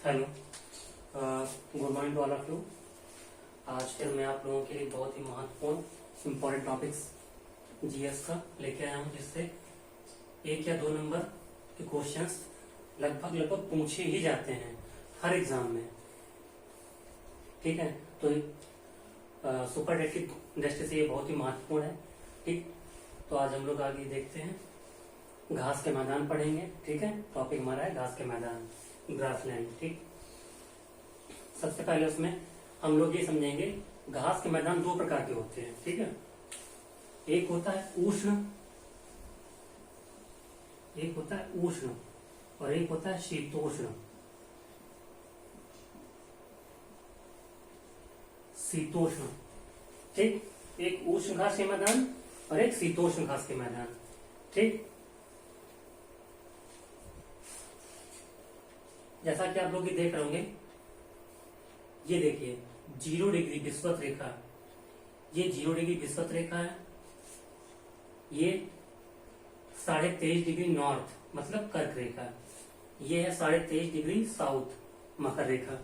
Hello, good morning to all of you. आज फिर मैं आप लोगों के लिए बहुत ही महत्वपूर्ण इम्पोर्टेंट टॉपिक्स जीएस का लेके आया हूँ, जिससे 1 या 2 नंबर के क्वेश्चंस लगभग पूछे ही जाते हैं हर एग्जाम में। ठीक है, तो सुपर डेट की दृष्टि से ये बहुत ही महत्वपूर्ण है। ठीक, तो आज हम लोग आगे देखते हैं, घास के मैदान पढ़ेंगे। ठीक है, टॉपिक हमारा है घास के मैदान, ग्रासलैंड। ठीक, सबसे पहले उसमें हम लोग ये समझेंगे घास के मैदान 2 प्रकार के होते हैं। ठीक है, एक होता है उष्ण, एक होता है उष्ण और एक होता है शीतोष्ण। शीतोष्ण, ठीक, एक उष्ण घास के मैदान और एक शीतोष्ण घास के मैदान। ठीक, जैसा कि आप लोग ये देख रहे होंगे, ये देखिए 0 डिग्री विषुवत रेखा, ये 0 डिग्री विषुवत रेखा है, ये 23.5 डिग्री नॉर्थ मतलब कर्क रेखा, ये है 23.5 डिग्री साउथ मकर रेखा।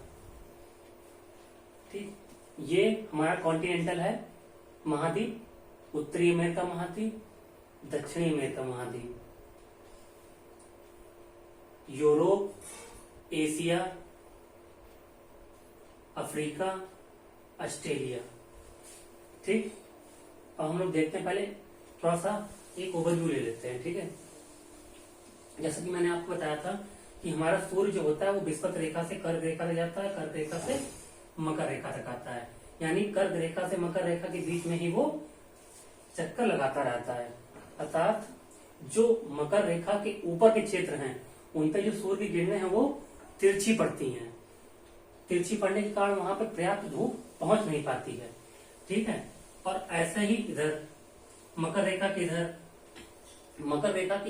ठीक, ये हमारा कॉन्टिनेंटल है महाद्वीप, उत्तरी अमेरिका महाद्वीप, दक्षिणी अमेरिका महाद्वीप, यूरोप, एशिया, अफ्रीका, ऑस्ट्रेलिया। ठीक, अब हम लोग देखते हैं, पहले थोड़ा सा एक ओवरव्यू ले लेते हैं। ठीक है, जैसा कि मैंने आपको बताया था कि हमारा सूर्य जो होता है वो विषुवत रेखा से कर्क रेखा तक जाता है, कर्क रेखा से मकर रेखा तक आता है, यानी कर्क रेखा से मकर रेखा के बीच में ही वो चक्कर लगाता रहता है। अर्थात जो मकर रेखा के ऊपर के क्षेत्र हैं उन पे जो सूर्य की किरणें हैं वो तिरछी पड़ती हैं। तिरछी पड़ने के कारण वहां पर पर्याप्त धूप पहुंच नहीं पाती है। ठीक है, और ऐसे ही इधर मकर रेखा के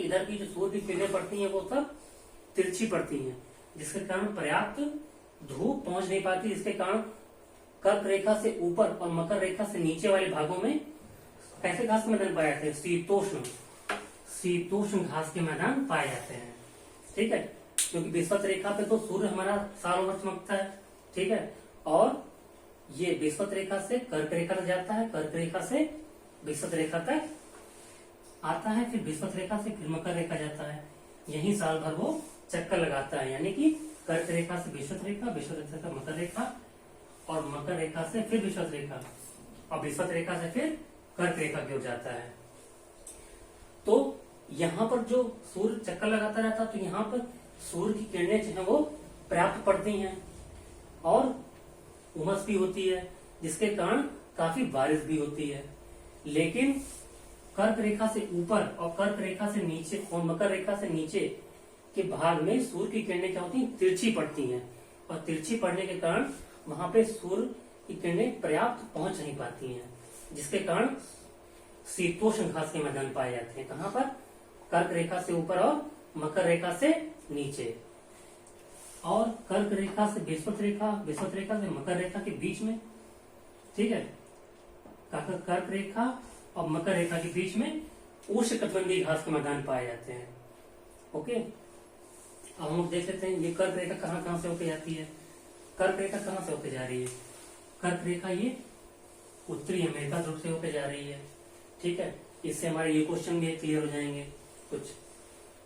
इधर की जो सूर्य की किरणें पड़ती हैं वो सब तिरछी पड़ती हैं, जिसके कारण पर्याप्त धूप पहुंच नहीं पाती, जिसके कारण कर्क रेखा से ऊपर और मकर रेखा से नीचे वाले भागों में कैसे घास के मैदान पाए जाते हैं? शीतोष्ण घास के मैदान पाए जाते हैं। ठीक है, क्योंकि विषुवत रेखा पे तो सूर्य हमारा सालों भर चमकता है। ठीक है, और ये विषुवत रेखा से कर्क रेखा तक जाता है, कर्क रेखा से विषुवत रेखा तक आता है, फिर विषुवत रेखा से फिर मकर रेखा जाता है। यही साल भर वो चक्कर लगाता है, यानी कि कर्क रेखा से विषुवत रेखा, विषुवत रेखा से मकर रेखा और मकर रेखा से फिर विषुवत रेखा और विषुवत रेखा से फिर कर्क रेखा की ओर जाता है। तो यहाँ पर जो सूर्य चक्कर लगाता रहता है, तो यहाँ पर सूर्य की किरणें जो है वो पर्याप्त पड़ती हैं और उमस भी होती है, जिसके कारण काफी बारिश भी होती है। लेकिन कर्क रेखा से ऊपर और कर्क रेखा से नीचे और मकर रेखा से नीचे के भाग में सूर्य की किरणें क्या होती हैं? तिरछी पड़ती हैं, और तिरछी पड़ने के कारण वहां पे सूर्य की किरणें पर्याप्त पहुंच नहीं पाती हैं, जिसके कारण शीतोष्ण घास के मैदान पाए जाते हैं। कहाँ पर? कर्क रेखा से ऊपर और मकर रेखा से नीचे, और कर्क रेखा से विषुवत रेखा, विषुवत रेखा से मकर रेखा के बीच में। ठीक है, कर्क रेखा और मकर रेखा के बीच में उष्णकटिबंधीय घास के मैदान पाए जाते हैं। ओके, अब हम लोग देख लेते हैं ये कर्क रेखा कहाँ कहाँ से होकर जाती है। कर्क रेखा कहाँ से होकर जा रही है? कर्क रेखा ये उत्तरी अमेरिका ध्रुव से होकर जा रही है। ठीक है, इससे हमारे ये क्वेश्चन भी क्लियर हो जाएंगे कुछ।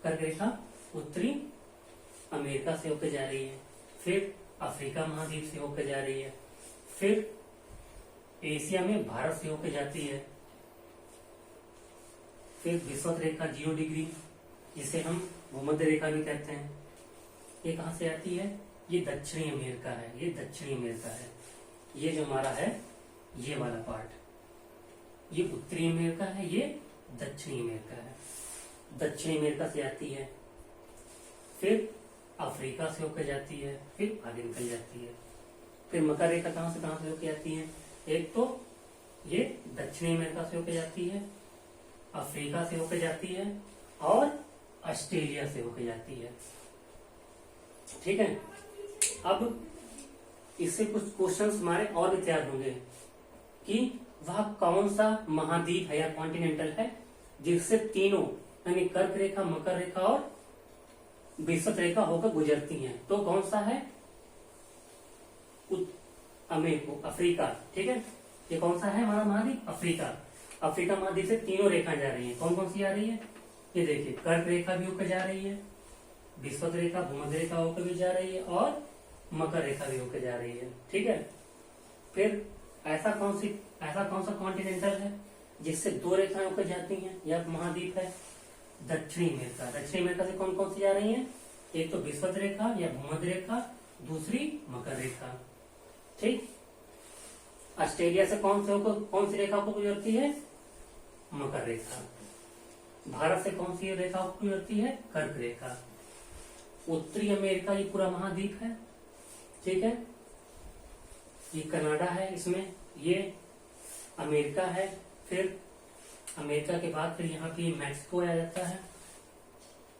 कर्क रेखा उत्तरी अमेरिका से होकर जा रही है, फिर अफ्रीका महाद्वीप से होकर जा रही है, फिर एशिया में भारत से होकर जाती है, फिर विषुवत रेखा 0 डिग्री जिसे हम भूमध्य रेखा भी कहते हैं, ये कहां से आती है? ये दक्षिणी अमेरिका है, ये दक्षिणी अमेरिका है। ये जो हमारा है ये वाला पार्ट, ये उत्तरी अमेरिका है, ये दक्षिणी अमेरिका है। दक्षिणी अमेरिका से आती है, फिर अफ्रीका से होकर जाती है, फिर आगे निकल जाती है। फिर मकर रेखा कहां से होकर जाती है? एक तो ये दक्षिणी अमेरिका से होकर जाती है, अफ्रीका से होकर जाती है और ऑस्ट्रेलिया से होकर जाती है। ठीक है, अब इससे कुछ क्वेश्चंस हमारे और भी तैयार होंगे कि वह कौन सा महाद्वीप है या कॉन्टिनेंटल है जिससे तीनों यानी कर्क रेखा, मकर रेखा और विषुवत रेखा होकर गुजरती हैं। तो कौन सा है? अफ्रीका, ठीक है। ये कौन सा है हमारा महाद्वीप? अफ्रीका। अफ्रीका महाद्वीप से तीनों रेखा जा रही है। कौन कौन सी आ रही है? ये देखिए, कर्क रेखा भी होकर जा रही है, विषुवत रेखा, भूमध्य रेखा होकर भी जा रही है, और मकर रेखा भी होकर जा रही है, ठीक है। फिर ऐसा कौन सा कॉन्टिनेंटल है जिससे दो रेखाएं होकर जाती हैं? यह महाद्वीप है दक्षिणी अमेरिका। दक्षिणी अमेरिका से कौन कौन सी जा रही हैं? एक तो विषुवत रेखा या भूमध्य रेखा, दूसरी मकर रेखा, ठीक। ऑस्ट्रेलिया से कौन सी रेखा को गुजरती है? मकर रेखा। भारत से कौन सी रेखा को गुजरती है? कर्क रेखा। उत्तरी अमेरिका ये पूरा महाद्वीप है, ठीक है। ये कनाडा है, इसमें ये अमेरिका है। फिर अमेरिका के बाद फिर यहाँ पे मैक्सिको आ जाता है।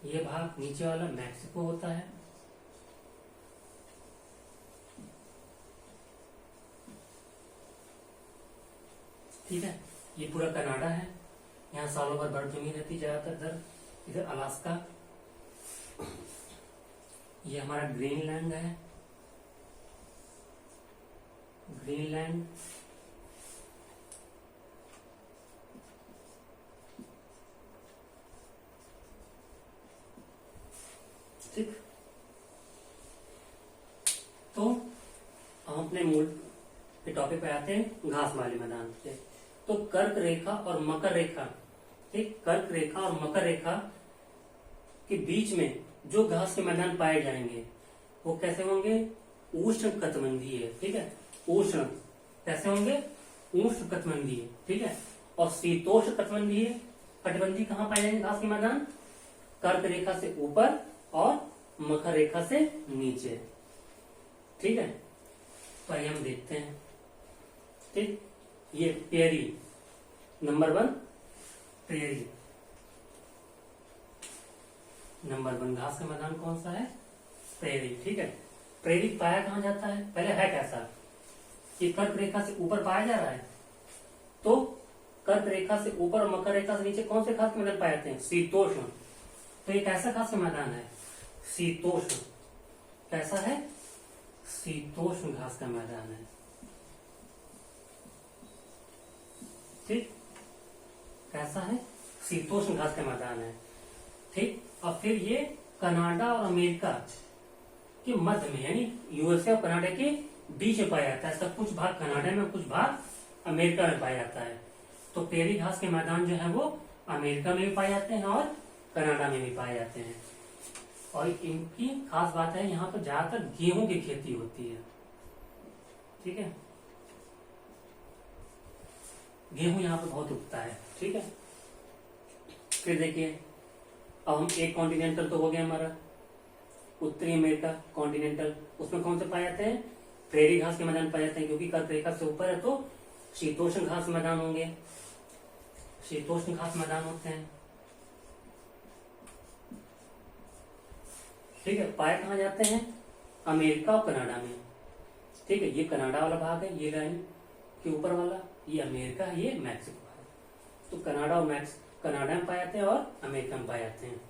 ये भाग नीचे वाला मैक्सिको होता है, ठीक है। ये पूरा कनाडा है, यहाँ सालों भर बर्फ जमी रहती ज्यादातर। इधर अलास्का, ये हमारा ग्रीनलैंड है, ग्रीनलैंड। ठीक, तो हम अपने मूल के टॉपिक पे आते हैं, घास वाले मैदान पे। तो कर्क रेखा और मकर रेखा, ठीक, कर्क रेखा और मकर रेखा के बीच में जो घास के मैदान पाए जाएंगे वो कैसे होंगे? उष्ण कटिबंधीय, ठीक है। उष्ण कैसे होंगे? उष्ण कटिबंधीय, ठीक है। और शीतोष्ण कटिबंधीय कहाँ पाए जाएंगे घास के मैदान? कर्क रेखा से ऊपर और मकर रेखा से नीचे, ठीक है। तो आइए हम देखते हैं, ठीक। ये प्रेरी नंबर 1, प्रेरी नंबर 1 घास का मैदान कौन सा है? प्रेरी, ठीक है। प्रेरी पाया कहाँ जाता है? पहले है कैसा कि कर्क रेखा से ऊपर पाया जा रहा है, तो कर्क रेखा से ऊपर और मकर रेखा से नीचे कौन से घास के मैदान पाए जाते हैं? शीतोष्ण। तो ये कैसा घास का मैदान है? शीतोष्ण। कैसा है? शीतोष्ण घास का मैदान है, ठीक। कैसा है? शीतोष्ण घास का मैदान है, ठीक। और फिर ये कनाडा और अमेरिका के मध्य में, यानी यूएसए और कनाडा के बीच में पाया जाता है। सब कुछ भाग कनाडा में, कुछ भाग अमेरिका में पाया जाता है। तो प्रेरी घास के मैदान जो है वो अमेरिका में भी पाए जाते हैं और कनाडा में भी पाए जाते हैं। और इनकी खास बात है, यहाँ पर ज्यादातर गेहूं की खेती होती है, ठीक है। गेहूं यहाँ पे बहुत उगता है, ठीक है। फिर देखिए, अब हम एक कॉन्टिनेंटल तो हो गया हमारा उत्तरी अमेरिका कॉन्टिनेंटल, उसमें कौन से पाए जाते हैं? प्रेरी घास के मैदान पाए जाते हैं, क्योंकि कर्क रेखा से ऊपर है तो शीतोष्ण घास मैदान होंगे, शीतोष्ण घास मैदान होते हैं, ठीक है। पाए कहाँ जाते हैं? अमेरिका और कनाडा में, ठीक है। ये कनाडा वाला भाग है, ये लाइन के ऊपर वाला, ये अमेरिका है, ये मैक्सिको है। तो कनाडा में पाए जाते हैं और अमेरिका में पाए जाते हैं।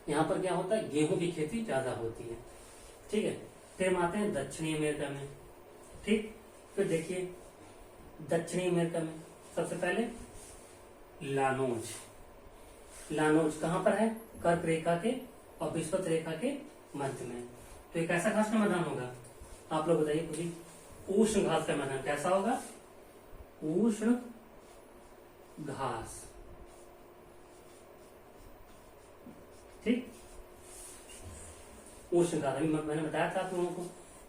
यहाँ पर क्या होता है? गेहूं की खेती ज्यादा होती है, ठीक है। फिर हम आते हैं दक्षिणी अमेरिका में, ठीक। फिर देखिए, दक्षिणी अमेरिका में सबसे पहले लानोज कहाँ पर है? कर्क रेखा के और विषुवत रेखा के मध्य में। तो एक ऐसा घास का मैदान होगा, आप लोग बताइए खुद ही। उष्ण घास का मैदान कैसा होगा? उष्ण घास, ठीक। उष्ण घास, अभी मैंने बताया था आप लोगों को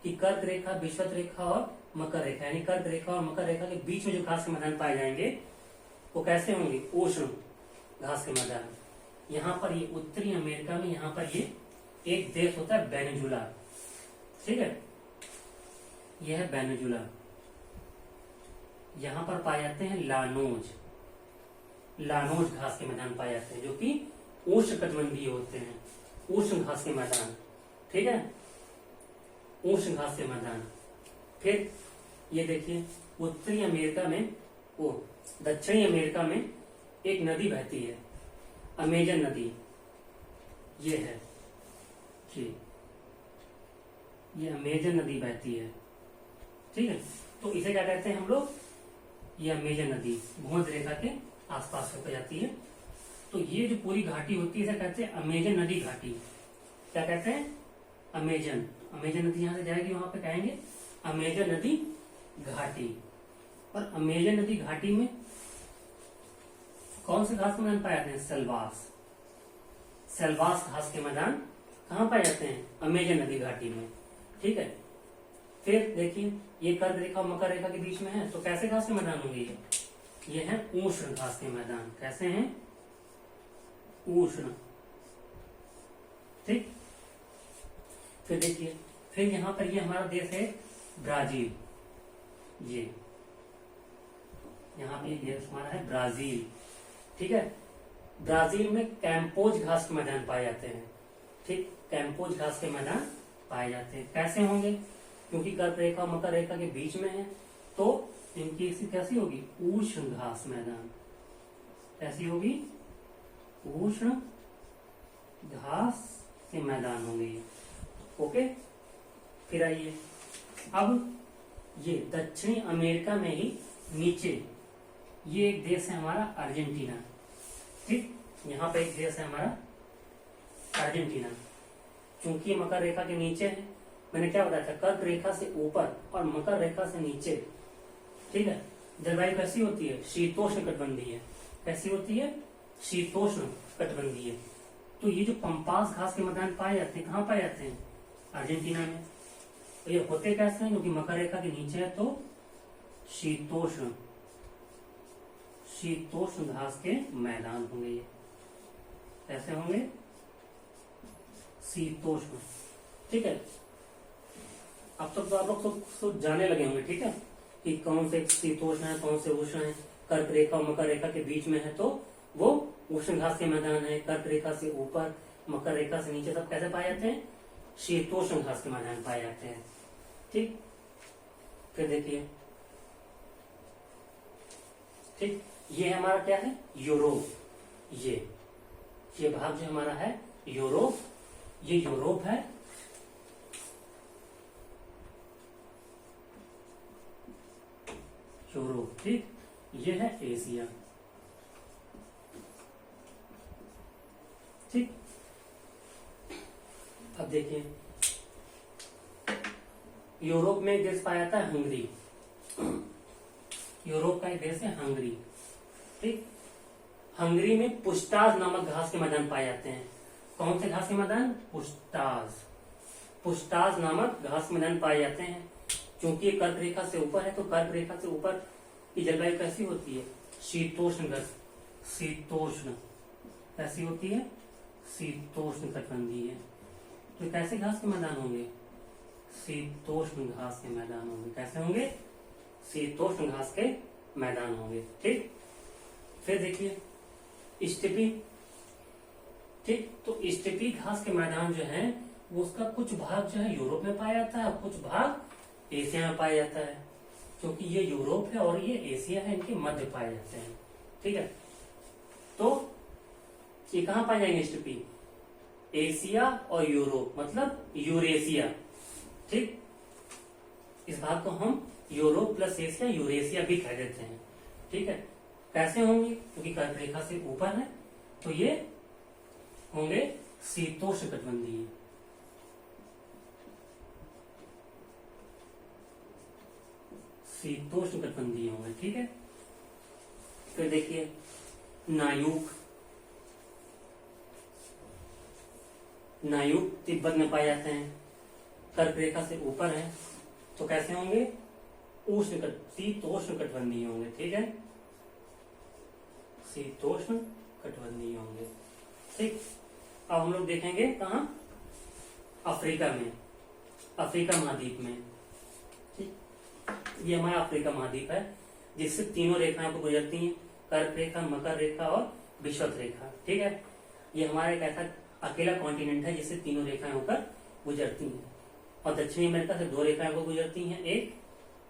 कि कर्क रेखा, विषुवत रेखा और मकर रेखा, यानी कर्क रेखा और मकर रेखा के बीच में जो घास के मैदान पाए जाएंगे वो कैसे होंगे? उष्ण घास के मैदान। यहाँ पर ये उत्तरी अमेरिका में, यहाँ पर ये एक देश होता है वेनेजुला, ठीक है। यह है वेनेजुला। यहाँ पर पाए जाते हैं लानोज घास के मैदान पाए जाते हैं, जो कि उष्ण कटिबंधीय होते हैं, उष्ण घास के मैदान, ठीक है। उष्ण घास के मैदान। फिर ये देखिए, उत्तरी अमेरिका में, दक्षिणी अमेरिका में एक नदी बहती है, अमेजन नदी, ये है, ये अमेजन नदी बहती है, ठीक है। तो इसे क्या कहते हैं हम लोग, ये अमेजन नदी भूमध्य रेखा के आसपास होकर जाती है। तो ये जो पूरी घाटी होती है इसे कहते हैं अमेजन नदी घाटी। क्या कहते हैं, अमेजन। अमेजन नदी यहां से जाएगी वहां पे कहेंगे अमेजन नदी घाटी। और अमेजन नदी घाटी में कौन से घास के मैदान पाए जाते हैं, सेल्वास। सेल्वास घास के मैदान कहाँ पाए जाते हैं, अमेजन नदी घाटी में। ठीक है। फिर देखिए ये कर्क रेखा और मकर रेखा के बीच में है, तो कैसे घास के मैदान होंगे ये है उष्ण घास के मैदान। कैसे हैं, उष्ण। ठीक। फिर देखिए, फिर यहां पर ये हमारा देश है ब्राजील। ये यहाँ पे देश हमारा है ब्राजील। ठीक है। ब्राजील में कैंपोज घास के मैदान पाए जाते हैं। ठीक, कैंपोज घास के मैदान पाए जाते हैं। कैसे होंगे, क्योंकि कर्क रेखा और मकर रेखा के बीच में है, तो इनकी स्थिति कैसी होगी, उष्ण घास मैदान। कैसी होगी, उष्ण घास के मैदान होंगे। ओके। फिर आइए, अब ये दक्षिणी अमेरिका में ही नीचे ये एक देश है हमारा अर्जेंटीना। ठीक, यहाँ पे एक देश है हमारा अर्जेंटीना। चूंकि मकर रेखा के नीचे है, मैंने क्या बताया था, कर्क रेखा से ऊपर और मकर रेखा से नीचे। ठीक है। जलवायु कैसी होती है, शीतोष्ण कटिबंधीय। कैसी होती है, शीतोष्ण कटिबंधीय। तो ये जो पंपास घास के मैदान पाए जाते हैं, कहाँ पाए जाते हैं, अर्जेंटीना में। तो ये होते कैसे हैं, क्योंकि मकर रेखा के नीचे है, तो शीतोष्ण घास के मैदान होंगे। ये कैसे होंगे, शीतोष्ण। ठीक है। अब तक तो आप लोग सब जाने लगे होंगे। ठीक है, कि कौन से शीतोष्ण है, कौन से उष्ण है। कर्क रेखा और मकर रेखा के बीच में है तो वो उष्ण घास के मैदान है। कर्क रेखा से ऊपर, मकर रेखा से नीचे सब कैसे पाए जाते हैं, शीतोष्ण घास के मैदान पाए जाते हैं। ठीक। फिर देखिए, ठीक, ये हमारा क्या है, यूरोप। ये भाग जो हमारा है यूरोप, ये यूरोप है। यूरोप। ठीक, ये है एशिया। ठीक। अब देखिए, यूरोप में एक देश पाया जाता है हंगरी। यूरोप का एक देश है हंगरी। ठीक। हंगरी में पुस्टाज नामक घास के मैदान पाए जाते हैं। कौन से घास के मैदान, पुस्टाज नामक घास के मैदान पाए जाते हैं। क्योंकि ये कर्क रेखा से ऊपर है, तो कर्क रेखा से ऊपर की जलवायु कैसी होती है, शीतोष्ण। कैसी होती है, शीतोष्ण कटिबंधीय है। तो कैसे घास के मैदान होंगे, शीतोष्ण घास के मैदान होंगे। कैसे होंगे, शीतोष्ण घास के मैदान होंगे। ठीक। फिर देखिए स्टेपी। ठीक, तो स्टेपी घास के मैदान जो है वो उसका कुछ भाग जो है यूरोप में पाया जाता है और कुछ भाग एशिया में पाया जाता है। क्योंकि ये यूरोप है और ये एशिया है, इनके मध्य पाए जाते हैं। ठीक है। तो ये कहाँ पाए जाएंगे स्टेपी, एशिया और यूरोप, मतलब यूरेशिया। ठीक, इस भाग को हम यूरोप प्लस एशिया, यूरेशिया भी कह देते हैं। ठीक है। कैसे होंगे, क्योंकि कर्क रेखा से ऊपर है, तो ये होंगे शीतोष्ण कटिबंधीय। शीतोष्ण कटिबंधीय होंगे। ठीक है। फिर देखिए नायूक। तिब्बत में पाए जाते हैं, कर्क रेखा से ऊपर है, तो कैसे होंगे, शीतोष्ण कटिबंधीय होंगे। ठीक है, शीतोष्ण कटिबंधीय होंगे। ठीक। अब हम लोग देखेंगे कहा, अफ्रीका में, अफ्रीका महाद्वीप में। ठीक, ये हमारा अफ्रीका महाद्वीप है, जिससे तीनों रेखाएं को गुजरती हैं, कर्क रेखा, मकर रेखा और विषुवत रेखा। ठीक है। ये हमारा एक ऐसा अकेला कॉन्टिनेंट है जिससे तीनों रेखाएं होकर गुजरती हैं। और दक्षिणी अमेरिका से दो रेखाएं को गुजरती हैं, एक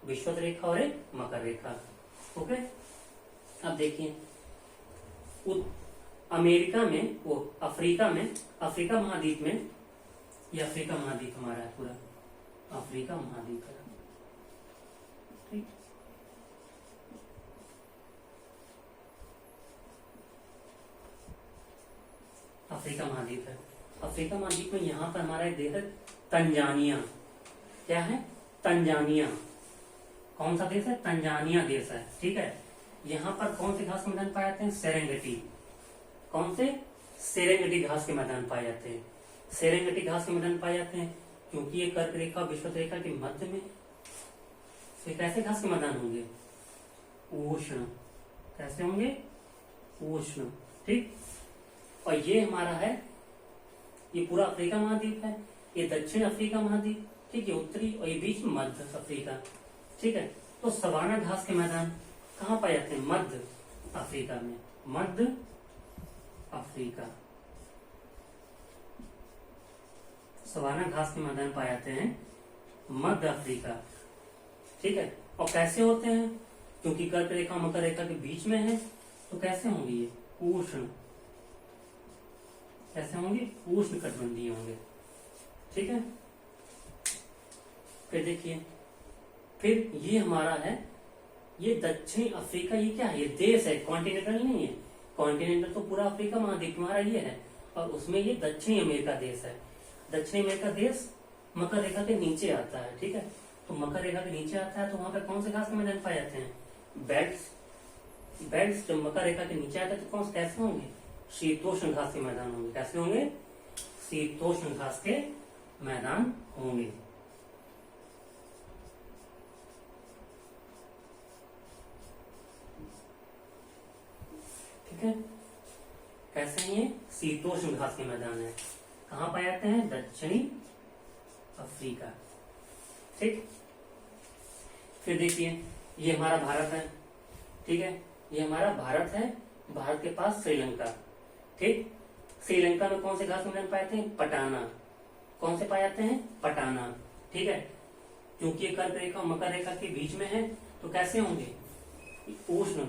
विषुवत रेखा और एक मकर रेखा। ओके। अब देखिए अमेरिका में, वो अफ्रीका में, अफ्रीका महाद्वीप में, ये अफ्रीका महाद्वीप हमारा है पूरा, अफ्रीका महाद्वीप है। ठीक। अफ्रीका महाद्वीप है। अफ्रीका महाद्वीप में यहाँ पर हमारा एक देश है तंजानिया। क्या है? तंजानिया। कौन सा देश है? तंजानिया देश है। ठीक है। यहाँ पर कौन से घास के मैदान पाए जाते हैं? सेरेंगेटी। कौन से? सेरेंगेटी घास के मैदान पाए जाते हैं। सेरेंगेटी घास के मैदान पाए जाते हैं क्योंकि ये कर्क रेखा विषुवत रेखा के मध्य में। फिर कैसे घास के मैदान होंगे? उष्ण। कैसे होंगे? उष्ण। ठीक। और ये हमारा है, ये पूरा अफ्रीका महाद्वीप है, ये दक्षिण अफ्रीका महाद्वीप, ठीक है, उत्तरी, और ये बीच मध्य अफ्रीका। ठीक है। तो सवाना घास के मैदान कहाँ पाए जाते हैं? मध्य अफ्रीका में। मध्य अफ्रीका सवाना घास के मैदान पाए जाते हैं मध्य अफ्रीका। ठीक है। और कैसे होते हैं? क्योंकि कर्क रेखा मकर रेखा के बीच में है, तो कैसे होंगे ये? उष्ण। कैसे होंगे? उष्ण कटिबंधीय होंगे। ठीक है। फिर देखिए, फिर ये हमारा है, ये दक्षिणी अफ्रीका, ये क्या है? ये देश है, कॉन्टिनेंटल नहीं है। कॉन्टिनेंटल तो पूरा अफ्रीका महाद्वीप हमारा ये है, और उसमें ये दक्षिणी अमेरिका देश है। दक्षिणी अमेरिका देश मकर रेखा के नीचे आता है। ठीक है। तो मकर रेखा के नीचे आता है, तो वहां पर कौन से घास के मैदान पाए जाते हैं? बेल्ट्स। बेल्ट्स जब मकर रेखा के नीचे आते हैं तो कौन कैसे होंगे? शीतोष्ण घास के मैदान होंगे। कैसे होंगे? शीतोष्ण घास के मैदान होंगे। ठीक है। कैसे हैं ये? शीतोष्ण घास के मैदान है। कहाँ पाए जाते हैं? दक्षिणी अफ्रीका। ठीक। फिर देखिए, ये हमारा भारत है। ठीक है। ये हमारा भारत है। भारत के पास श्रीलंका। ठीक। श्रीलंका में कौन से घास के मैदान पाए जाते हैं? पटाना। कौन से पाए जाते हैं? पटाना। ठीक है। क्योंकि ये कर्क रेखा मकर रेखा के बीच में है, तो कैसे होंगे? उष्ण।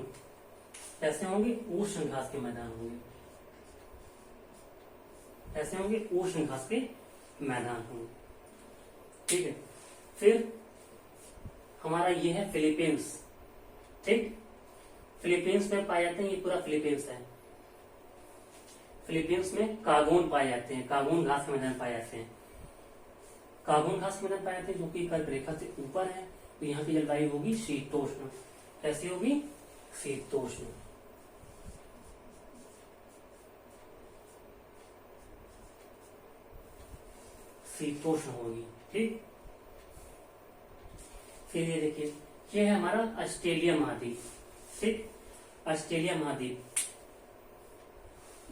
कैसे होंगे? उष्ण घास के मैदान होंगे। कैसे होंगे? उष्ण घास के मैदान होंगे। ठीक है। फिर हमारा ये है फिलीपींस। ठीक। फिलीपींस में पाए जाते हैं, ये पूरा फिलीपींस है। फिलीपींस में कागोन पाए जाते हैं। कागोन घास के मैदान पाए जाते हैं। कागोन घास के मैदान पाए जाते हैं जो कि कर्क रेखा से ऊपर है, तो यहाँ की जलवायु होगी शीतोष्ण। कैसी होगी? शीतोष्ण। शीतोष्ण होगी। ठीक। फिर ये देखिए, ये है हमारा ऑस्ट्रेलिया महाद्वीप। ठीक। ऑस्ट्रेलिया महाद्वीप,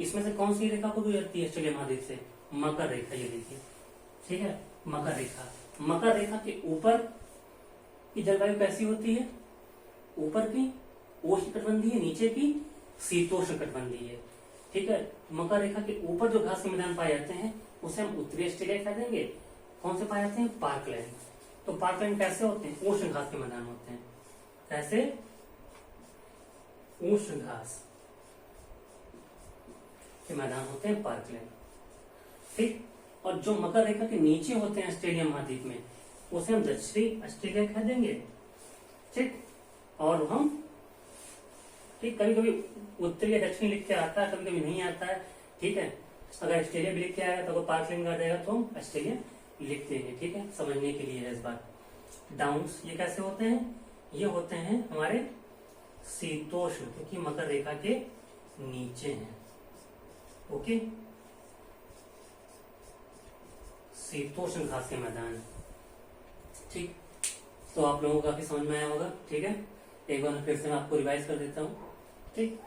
इसमें से कौन सी रेखा को गुजरती है ऑस्ट्रेलिया महाद्वीप से? मकर रेखा। ये देखिए, ठीक है, मकर रेखा। मकर रेखा के ऊपर की जलवायु कैसी होती है? ऊपर की उष्ण कटिबंधीय, नीचे की शीतोष्ण कटिबंधीय। ठीक है। मकर रेखा के ऊपर जो घास के मैदान पाए जाते हैं उसे हम उत्तरी ऑस्ट्रेलिया कह देंगे। कौन से पाए जाते हैं? पार्कलैंड। तो पार्कलैंड कैसे होते हैं? उष्ण घास के मैदान होते हैं। कैसे? उष्ण घास के मैदान होते हैं पार्कलैंड। ठीक। और जो मकर रेखा के नीचे होते हैं ऑस्ट्रेलिया महाद्वीप में, उसे हम दक्षिणी ऑस्ट्रेलिया कह देंगे। ठीक। और हम, ठीक, कभी कभी उत्तरी या दक्षिणी लिख के आता है, कभी कभी नहीं आता है। ठीक है। अगर ऑस्ट्रेलिया भी लिख के आएगा तो पार्कलैंड आ जाएगा, तो हम ऑस्ट्रेलिया लिख देंगे। ठीक है। समझने के लिए है इस बात। डाउन्स ये कैसे होते हैं? ये होते हैं हमारे शीतोष्ण, क्योंकि मकर रेखा के नीचे हैं। ओके। शीतोष्ण घास के मैदान। ठीक। तो आप लोगों को काफी समझ में आया होगा। ठीक है। एक बार फिर से मैं आपको रिवाइज कर देता हूँ। ठीक।